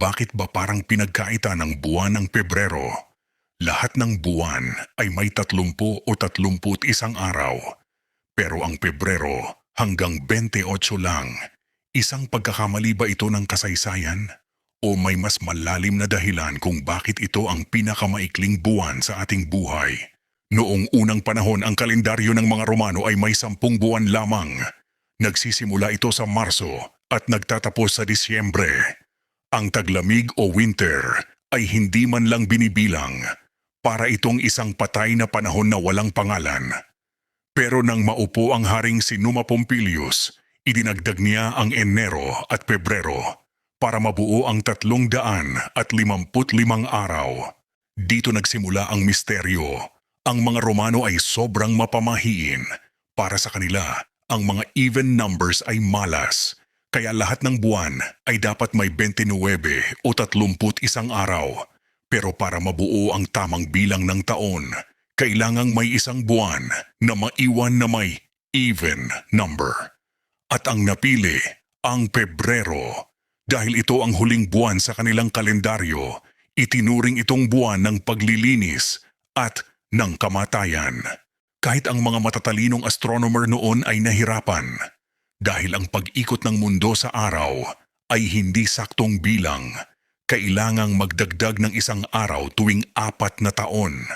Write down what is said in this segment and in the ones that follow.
bakit ba parang pinagkaita ng buwan ng Pebrero? Lahat ng buwan ay may 30 o 31 araw. Pero ang Pebrero hanggang 28 lang. Isang pagkakamali ba ito ng kasaysayan? O may mas malalim na dahilan kung bakit ito ang pinakamaikling buwan sa ating buhay? Noong unang panahon ang kalendaryo ng mga Romano ay may 10 buwan lamang. Nagsisimula ito sa Marso at nagtatapos sa Disyembre. Ang taglamig o winter ay hindi man lang binibilang. Para itong isang patay na panahon na walang pangalan. Pero nang maupo ang haring si Numa Pompilius, idinagdag niya ang Enero at Pebrero para mabuo ang 355 araw. Dito nagsimula ang misteryo. Ang mga Romano ay sobrang mapamahiin. Para sa kanila, ang mga even numbers ay malas. Kaya lahat ng buwan ay dapat may 29 o 31 araw. Pero para mabuo ang tamang bilang ng taon, kailangang may isang buwan na maiwan na may even number. At ang napili, ang Pebrero. Dahil ito ang huling buwan sa kanilang kalendaryo, itinuring itong buwan ng paglilinis at ng kamatayan. Kahit ang mga matatalinong astronomer noon ay nahirapan. Dahil ang pag-ikot ng mundo sa araw ay hindi saktong bilang. Kailangang magdagdag ng isang araw tuwing 4 na taon.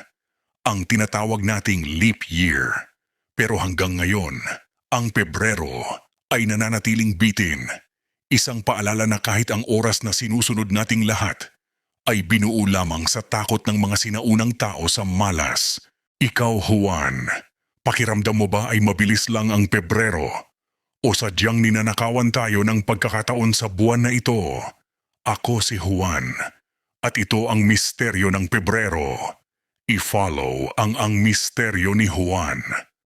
Ang tinatawag nating leap year. Pero hanggang ngayon, ang Pebrero ay nananatiling bitin. Isang paalala na kahit ang oras na sinusunod nating lahat ay binuo lamang sa takot ng mga sinaunang tao sa malas. Ikaw, Juan, pakiramdam mo ba ay mabilis lang ang Pebrero? O sadyang ninanakawan tayo ng pagkakataon sa buwan na ito? Ako si Juan, at ito ang misteryo ng Pebrero. I-follow ang misteryo ni Juan.